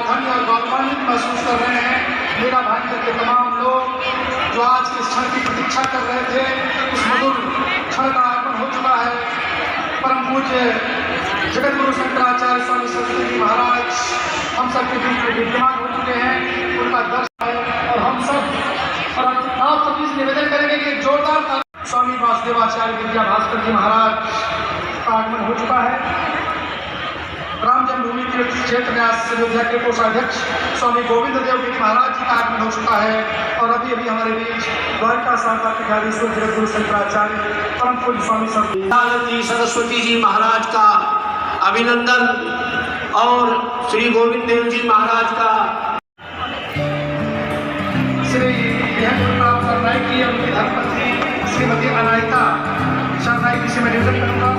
धन्य और गौरवान्वित महसूस कर रहे हैं मेरा भाग्य के तमाम लोग जो आज के क्षण की प्रतीक्षा कर रहे थे। उस मधुर क्षण का आगमन हो चुका है। परम पूज्य जगत गुरु शंकराचार्य स्वामी सरस्वती जी महाराज हम सबके बीच में विद्यमान हो चुके हैं। उनका दर्शन है और हम सब और आप सभी से निवेदन करेंगे कि जोरदार स्वामी वासुदेवाचार्य विद्या भास्कर जी महाराज का आगमन हो चुका है। राम जन्मभूमि तीर्थ क्षेत्र न्यास अयोध्या के कोषाध्यक्ष स्वामी गोविंद देव जी महाराज जी का आगमन हो चुका है और अभी अभी हमारे बीच द्वारका शाखा पीठाधीश्वर जगत गुरु शंकराचार्य परम पूज्य स्वामी सरस्वती जी महाराज का अभिनंदन और श्री गोविंद देव जी महाराज का श्री शरनाई की उनकी धर्मपत्नी श्रीमती अनायता शरनाई की से मैं निवेदन करूँगा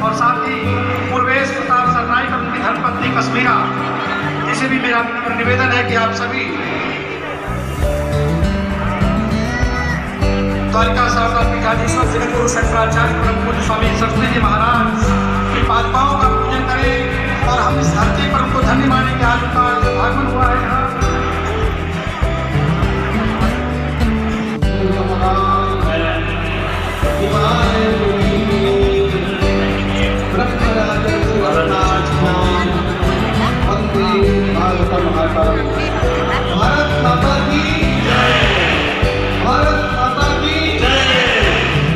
और साथ ही पूर्वेश प्रताप शरनाई और उनकी धर्मपत्नी कश्मीरा जिसे भी मेरा निवेदन है कि आप सभी द्वारका शाखा पीठाधीश्वर जगत गुरु शंकराचार्य परम पूज्य स्वामी सरस्वती जी महाराज की पादुकाओं का पूजन करें और हम इस धरती पर उनको धन्य माने के आज उनका आगमन हुआ है। भारत माता की जय, भारत माता की जय,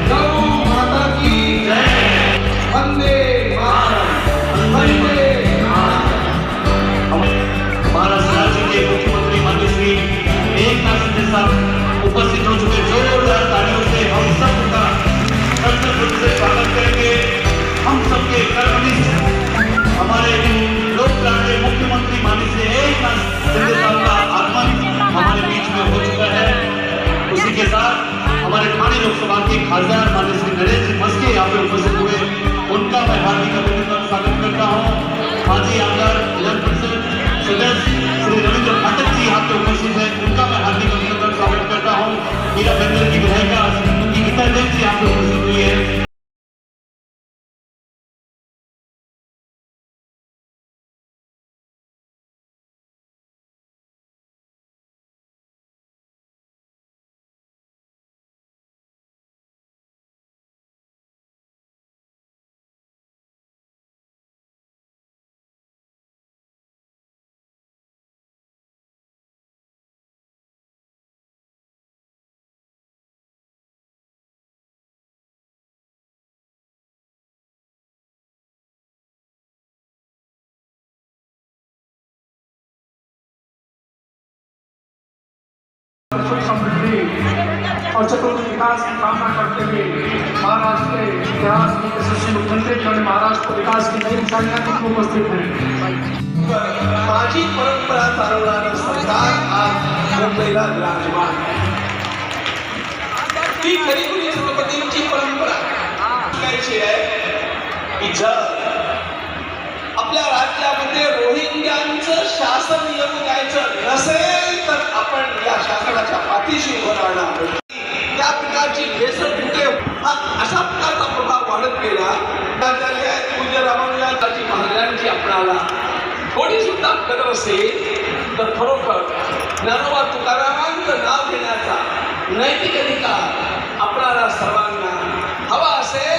गौ माता की जय, वंदे मातरम, वंदे मातरम। महाराष्ट्र राज्य के मुख्यमंत्री माननीय श्री एकनाथ शिंदे साहब उपस्थित हो चुके। जोरदार तालियों से हम सबका कर्तव्य से स्वागत करेंगे। हम सबके कर्मनिष्ठ हमारे लोकप्राण मुख्यमंत्री माननीय श्री एकनाथ शिंदे साहब का आगमन हमारे बीच में हो चुका है। उसी के साथ हमारे ठाणे लोकसभा के खासदार माननीय श्री नरेश जी मस्के यहाँ पे उपस्थित हुए, उनका मैं हार्दिक अभिनंदन स्वागत करता हूँ। माजी आमदार विधान परिषद सदस्य श्री रविंद्र फाटक जी यहाँ पे उपस्थित है, उनका मैं हार्दिक अभिनंदन स्वागत करता हूँ। मीरा बेंदर की विधायिका श्रीमती गीता जैन जी यहाँ पे उपस्थित हुई है। सुख समृद्धि और चतुर्थ विकास की कामना करते हुए महाराष्ट्र के इतिहास में यशस्वी मुख्यमंत्री जिन्होंने महाराष्ट्र को विकास की नई ऊंचाइयां दी उपस्थित हैं। माझी परंपरा चालवणारा सरकार आज मुंबईला विराजमान ती खरी खुरी छत्रपतींची परंपरा शिकायची आहे की जर आपल्या राज्यामध्ये रोहिंग्यांचं शासन येऊ द्यायचं नसेल तर आपण या शासनाच्या पाठीशी उभं राहणार। त्या प्रकारची भेसळफुटे अशा प्रकारचा प्रभाव वाढत गेला। पूज्य रामानुजाचार्य महाराजांची आपणाला थोडी सुद्धा कदर असेल तर खरोखर ज्ञानोबा तुकारामांचं नाव घेण्याचा नैतिक अधिकार आपणाला सर्वांना हवा असेल।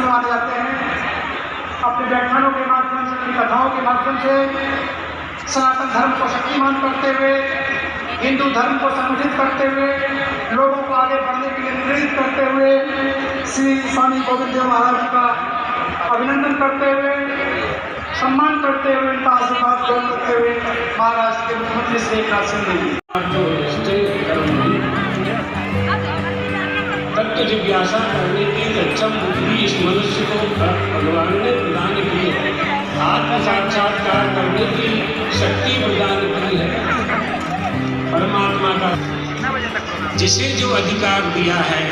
माने जाते हैं अपने व्याख्यानों के माध्यम से, अपनी कथाओं के माध्यम से सनातन धर्म को शक्तिमान करते हुए, हिंदू धर्म को संगठित करते हुए, लोगों को आगे बढ़ने के लिए प्रेरित करते हुए श्री स्वामी गोविंद देव महाराज का अभिनंदन करते हुए, सम्मान करते हुए, उनका आशीर्वाद ग्रहण करते हुए महाराष्ट्र के मुख्यमंत्री श्री एकनाथ शिंदे जी तत्व जिज्ञासा करने की सक्षम बुद्धि इस मनुष्य को भगवान ने प्रदान की है। आत्म साक्षात्कार करने की शक्ति प्रदान की है। परमात्मा का जिसे जो अधिकार दिया है,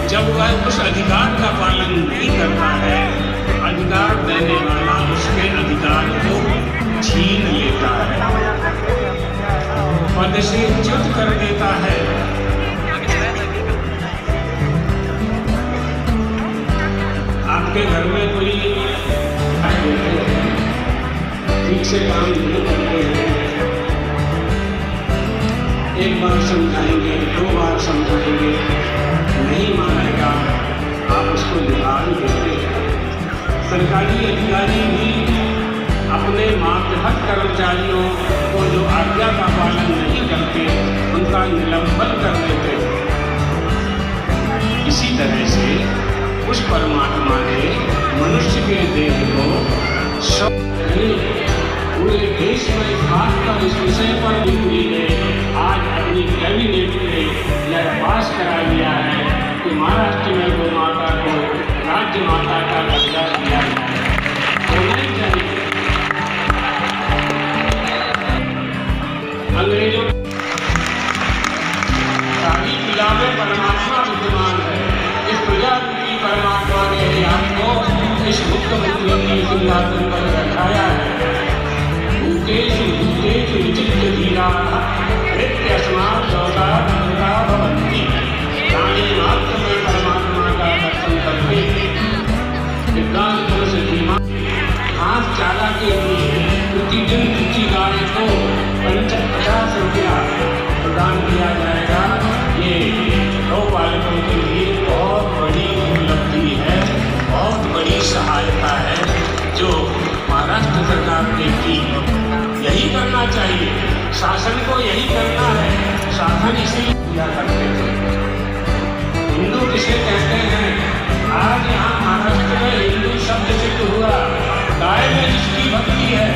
जब वह उस अधिकार का पालन नहीं करता है, अधिकार देने वाला उसके अधिकार को छीन लेता है, पद से च्युत कर देता है। आपके घर में कोई से काम नहीं करते हैं। एक बार समझाएंगे, 2 बार समझाएंगे, नहीं मानेगा, आप उसको निकाल देते हैं। सरकारी अधिकारी भी अपने मातहत कर्मचारियों को जो आज्ञा का पालन नहीं करते, उनका निलंबन कर देते हैं। इसी तरह से उस परमात्मा ने मनुष्य के देह को पूरे देश में इस बात पर, इस विषय पर डिग्री ने आज अपनी कैबिनेट में यह पास करा दिया है कि महाराष्ट्र में गौ माता को राज्य माता का दर्जा दिया जाए। होना ही चाहिए। अंग्रेजों सारी प्रजा में परमात्मा विद्यमान है। इस प्रजा रूपी परमात्मा ने आपको इस मुख्यमंत्री की सिंहासन पर बैठाया है। भूतेषु भूतेषु विचित्य धीराः प्रत्यस्मात् लोकाः भवन्ति। प्राणी मात्र में परमात्मा का दर्शन करके विद्वान से धीमा घास चारा के लिए प्रतिदिन दूसरी गाय को 50 रुपया प्रदान किया जाएगा। ये गौ पालकों के लिए बहुत बड़ी उपलब्धि है, बहुत बड़ी सहायता है जो महाराष्ट्र सरकार ने की। यही करना चाहिए, शासन को यही करना है। शासन इसी किया करते थे। हिंदू किसे कहते हैं? आज यहाँ महाराष्ट्र में हिंदू शब्द सिद्ध हुआ। गाय में जिसकी भक्ति है,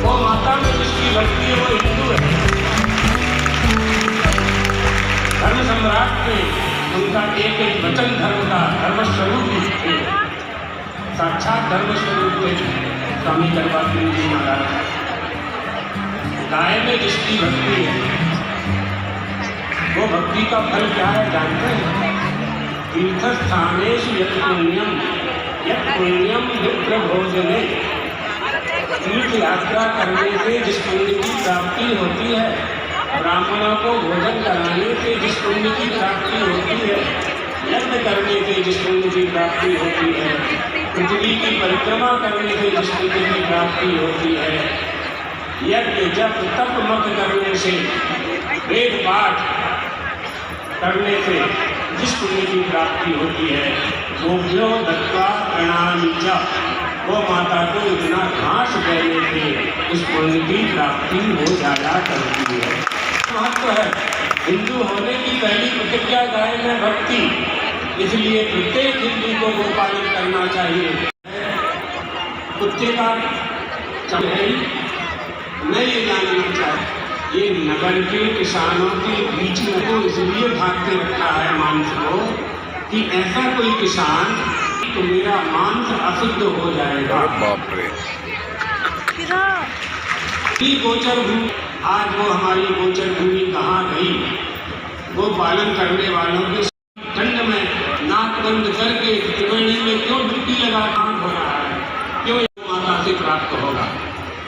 वो माता में जिसकी भक्ति है, वो हिंदू है। धर्म सम्राट थे, उनका एक एक वचन धर्म का धर्मस्वरूप थे, साक्षात धर्मस्वरूप थे स्वामी कृपाल जी महाराज। गाय में जिसकी भक्ति है, वो भक्ति का फल क्या है जानते हैं? तीर्थस्थानेषु यत् पुण्यम विप्र भोजने। तीर्थ यात्रा करने से जिस पुण्य की प्राप्ति होती है, ब्राह्मणों को भोजन कराने से जिस पुण्य की प्राप्ति होती है, यज्ञ करने से जिस पुण्य की प्राप्ति होती है, पृथ्वी की परिक्रमा करने से जिस पुण्य की प्राप्ति होती है, यज्ञ जप तप मत करने से, वेद पाठ करने से जिस पुण्य की प्राप्ति होती है, गोभ्यो दत्वा प्रणामी च। वो माता को इतना घास देने से उस पुण्य की प्राप्ति हो जाया करती है। महत्व है। हिंदू होने की पहली प्रतिज्ञा गाय में भक्ति, इसलिए प्रत्येक हिंदू को गोपालन करना चाहिए। कुत्ते का मैं ये जानना चाहता, ये नगर के किसानों के बीच में तो इसलिए भाग के रखा है मांस को कि ऐसा कोई किसान तो मेरा मांस अशुद्ध हो जाएगा। बाप रे। गोचर भूमि, आज वो हमारी गोचर भूमि कहाँ गई? वो पालन करने वालों के ठंड में नाक बंद करके त्रिवेणी में क्यों डुबकी लगा काम हो रहा है? क्यों गौ माता से प्राप्त होगा,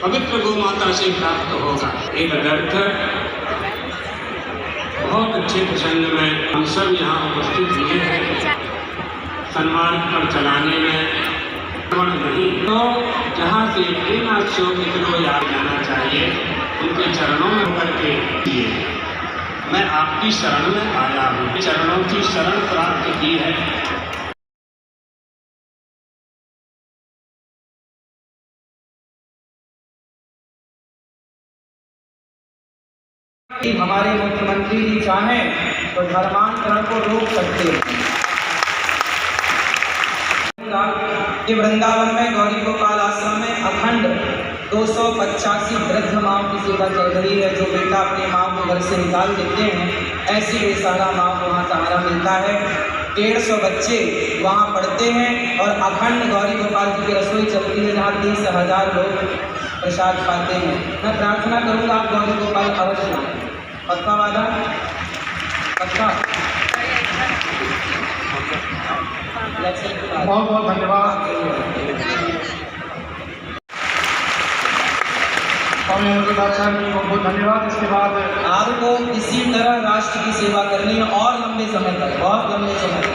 पवित्र गौ माता से प्राप्त होगा। एक अर्थ बहुत अच्छे प्रसंग में हम सब यहाँ उपस्थित हुए हैं। सन्मान पर चलाने में नहीं तो जहाँ से बिना शोकित को याद जाना चाहिए, उनके चरणों में होकर के दिए। मैं आपकी शरण में आया हूँ, चरणों की शरण प्राप्त की है। हमारे मुख्यमंत्री जी चाहें तो धर्मांतरण को रोक सकते हैं। कि वृंदावन में गौरी गोपाल आश्रम में अखंड 285 वृद्ध माँ की सेवा चल रही है। जो बेटा अपनी माँ को घर से निकाल देते हैं, ऐसी बेसहारा माँ को वहाँ सहारा मिलता है। 150 बच्चे वहाँ पढ़ते हैं और अखंड गौरी गोपाल जी की रसोई चलती है, जहाँ 30,000 लोग प्रसाद पाते हैं। मैं प्रार्थना करूँगा आप गौरी गोपाल अवश्य, पक्का वादा, पक्का। बहुत बहुत धन्यवाद स्वामी अमृताचार्य जी को, बहुत धन्यवाद। इसके बाद आपको इसी तरह राष्ट्र की सेवा करनी है और लंबे समय तक, बहुत लंबे समय तक।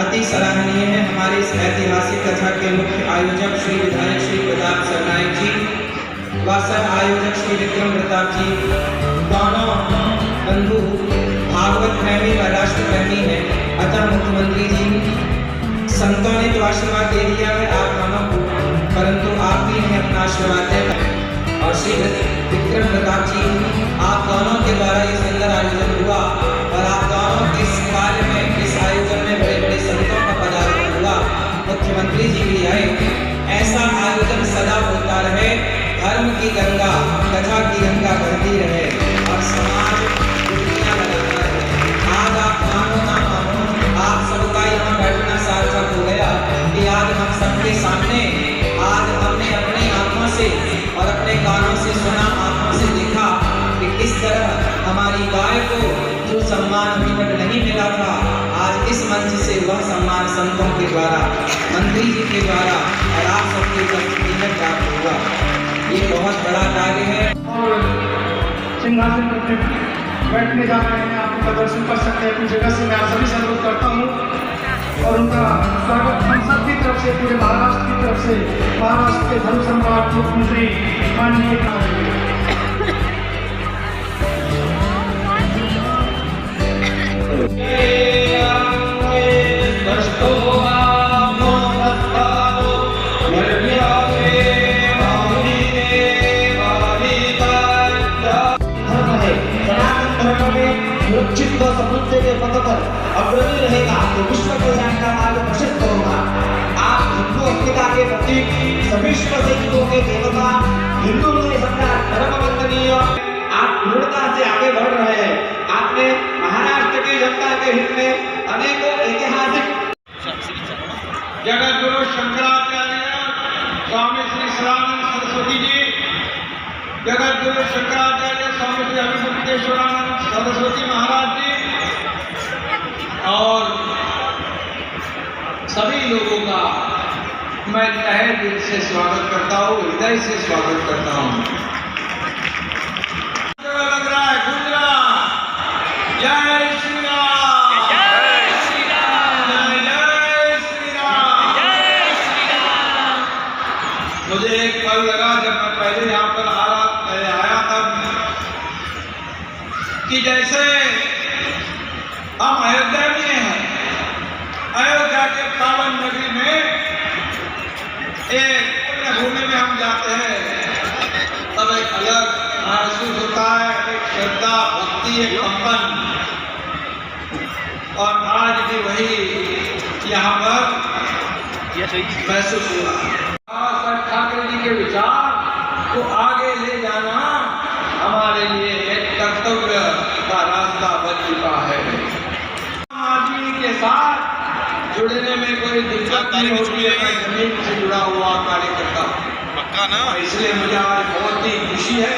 अति सराहनीय है। हमारे इस ऐतिहासिक कथा के मुख्य आयोजक श्री विधायक श्री प्रताप सरनायक जी व सह आयोजक श्री विक्रम प्रताप जी दोनों बंधु भागवत प्रेमी व राष्ट्र प्रेमी है। अतः मुख्यमंत्री जी संतों ने तो आशीर्वाद दे दिया है आप दोनों को, परंतु आप भी हमें अपना आशीर्वाद दें। और श्री विक्रम प्रताप जी आप दोनों के द्वारा ये सुंदर आयोजन हुआ और आप दोनों के इस कार्य में, इस आयोजन में बड़े बड़े संतों का पदार्पण हुआ, मुख्यमंत्री जी भी आए। ऐसा आयोजन सदा होता रहे, धर्म की गंगा, कथा की गंगा बहती रहे और समाज डुबकियां लगाता रहे। आज आप मानो ना मानो, आप सबका यहाँ बैठना सार्थक हो गया कि आज हम सबके सामने, आज हमने अपनी आंखों से और अपने कानों से सुना, आंखों से देखा कि किस तरह हमारी गाय को जो सम्मान अभी तक नहीं मिला था, आज इस मंच से वह सम्मान संतों के द्वारा, मंत्री जी के द्वारा और आप सबके उपस्थिति में प्राप्त हुआ। ये बहुत बड़ा कार्य है। और सिंहासन पर बैठने जा रहे हैं, आप उनका दर्शन कर सकते हैं अपनी जगह से। मैं आप सभी से अनुरोध करता हूँ और उनका स्वागत हम सब की तरफ से, पूरे महाराष्ट्र की तरफ से, महाराष्ट्र के धर्म सम्राट मुख्यमंत्री माननीय सुरक्षित व समृद्धि के पथ पर अग्रणी रहेगा तो विश्व कल्याण का मार्ग प्रशस्त होगा। आप हिंदू अस्मिता के प्रतीक, सभी से हिंदुओं के देवता, हिंदू ने सम्राट, धर्म वंदनीय, आप दृढ़ता से आगे बढ़ रहे हैं। आपने महाराष्ट्र की जनता के हित में अनेकों ऐतिहासिक जगत गुरु शंकराचार्य स्वामी श्री सदानंद सरस्वती जी, जगत गुरु शंकराचार्य स्वामी श्री अभिमुक्तेश्वरानंद सरस्वती महाराज जी और सभी लोगों का मैं तहे दिल से स्वागत करता हूँ, हृदय से स्वागत करता हूँ। लग रहा है गुजरात, जय श्री राम, जय श्री राम, जय श्री राम, जय श्री राम। मुझे एक पल लगा जब मैं पहले यहाँ पर आया तब कि जैसे हम अयोध्या में हैं, अयोध्या के पावन नगरी में एक पुण्य भूमि में हम जाते हैं तब एक अलग महसूस होता है, एक श्रद्धा, भक्ति, एक कंपन। और आज भी वही यहाँ पर महसूस हुआ। सर ठाकरे जी के विचार को आगे ले जाना हमारे लिए एक कर्तव्य का रास्ता बन चुका है। आदमी के साथ जुड़ने में कोई दिक्कत नहीं होती है, मैं जमीन से जुड़ा हुआ कार्य करता हूँ। इसलिए मुझे आज बहुत ही खुशी है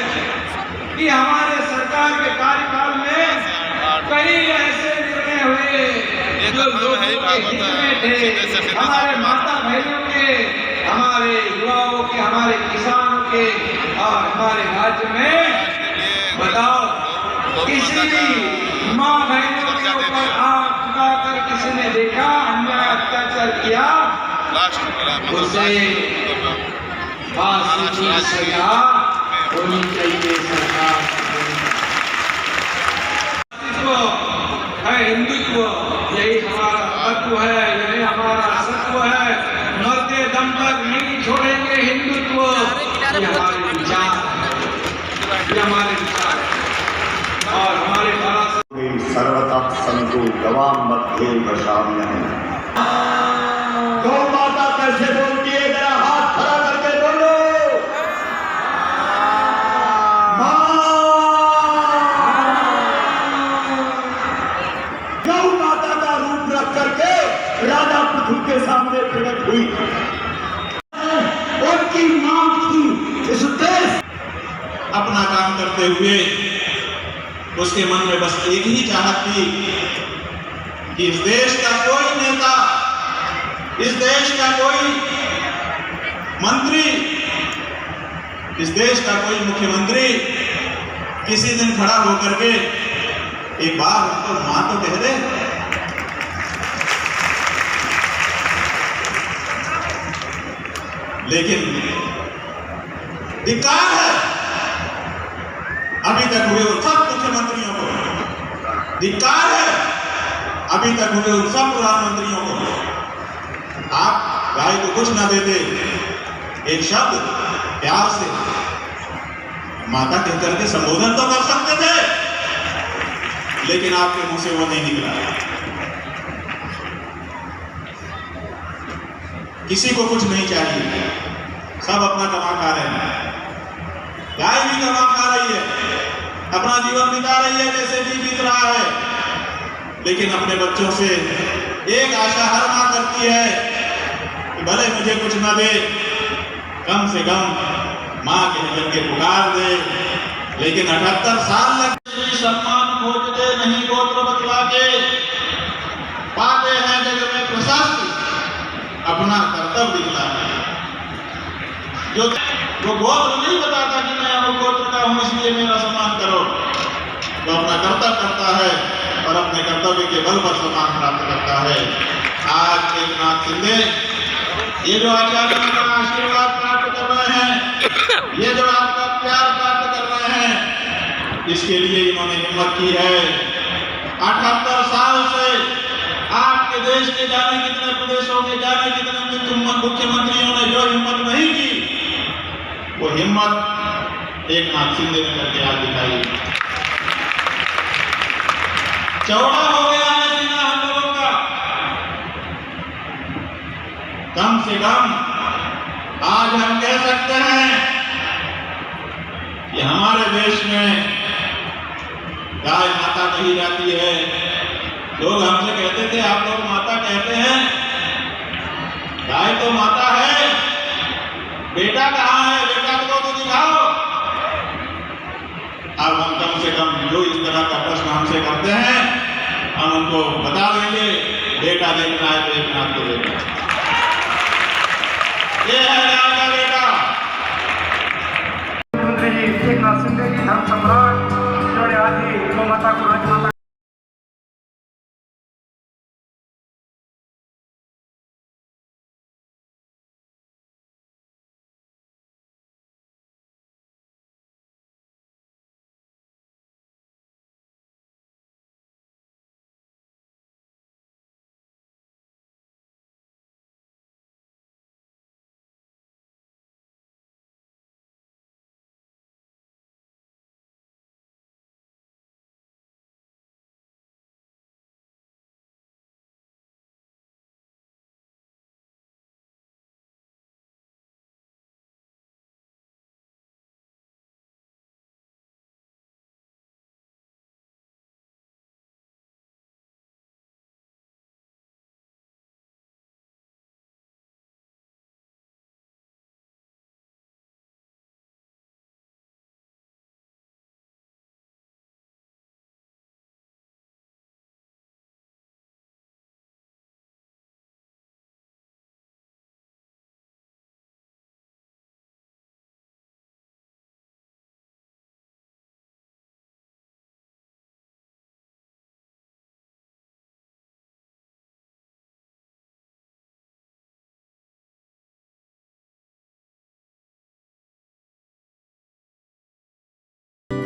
कि हमारे सरकार के कार्यकाल में कई ऐसे निर्णय हुए जो लोगों के हित में थे, हमारे माता बहनों के, हमारे युवाओं के, हमारे किसानों के और हमारे राज्य में। बताओ, किसी भी माँ बहनों के ऊपर आंख उठाकर किसी ने देखा, अन्याय अत्याचार किया, उसे फांसी की सजा होनी चाहिए। सरकार है हिंदुत्व, यही हमारा तत्व है, यही हमारा सत्व है। मरते दम तक नहीं छोड़ेंगे हिंदुत्व। ये हमारे विचार, ये हमारे विचार और हमारे भारत सर्वतः संतो गवाम मध्ये वशाम्यहम्। गौ माता कैसे बोलती है, जरा हाथ खड़ा करके बोलो। गौ माता का रूप रख करके राजा पृथु के सामने प्रकट हुई। उनकी मांग थी इस देश अपना काम करते हुए उसके मन में बस एक ही चाहत थी कि इस देश का कोई नेता, इस देश का कोई मंत्री, इस देश का कोई मुख्यमंत्री किसी दिन खड़ा होकर के एक बार उसको मां तो कह दे। लेकिन धिक्कार है अभी तक हुए उन सब मुख्यमंत्रियों को, धिक्कार है अभी तक हुए उन सब प्रधानमंत्रियों को। आप गाय को कुछ ना देते, एक शब्द प्यार से माता कह करके संबोधन तो कर सकते थे, लेकिन आपके मुंह से वो नहीं निकला। किसी को कुछ नहीं चाहिए, सब अपना कमा खा रहे हैं। गाय भी कमा खा रही है, अपना जीवन बिता रही है जैसे भी बीत रहा है, लेकिन अपने बच्चों से एक आशा हर मां करती है कि भले मुझे कुछ ना दे, कम से कम मां के निकल के पुकार दे। लेकिन 78 साल लग सम्मान खोजते नहीं गोत्र बतला के, पाते हैं जग में प्रशस्ति अपना कर्तव्य दिखला है। जो गोत्र नहीं बताता कि मैं अमुक गोत्र का हूं इसलिए मेरा सम्मान करो, वो अपना कर्तव्य करता है और अपने कर्तव्य के बल पर सम्मान प्राप्त करता है। आज एकनाथ शिंदे ये जो आचार्यों का आशीर्वाद प्राप्त कर रहे हैं, ये जो आपका प्यार प्राप्त कर रहे हैं, इसके लिए इन्होंने हिम्मत की है। 78 साल से आपके देश के जाने कितने प्रदेशों के जाने कितने मुख्यमंत्रियों ने जो हिम्मत नहीं की, वो हिम्मत एकनाथ शिंदे ने करके आज दिखाई। चौड़ा हो गया है सीना हम लोगों का। कम से कम आज हम कह सकते हैं कि हमारे देश में गाय माता कही जाती है। लोग हमसे कहते थे आप लोग माता कहते हैं, गाय तो माता है, बेटा कहाँ है, बेटा को तो दिखाओ। अब हम कम से कम जो इस तरह का प्रश्न हमसे करते हैं, हम उनको बता देंगे बेटा देखना है तो एकनाथ को देखना है। ये है गाय का बेटा। मुख्यमंत्री जी एकनाथ शिंदे जी धर्म सम्राट, जिन्होंने आज ही गौ माता को राजमाता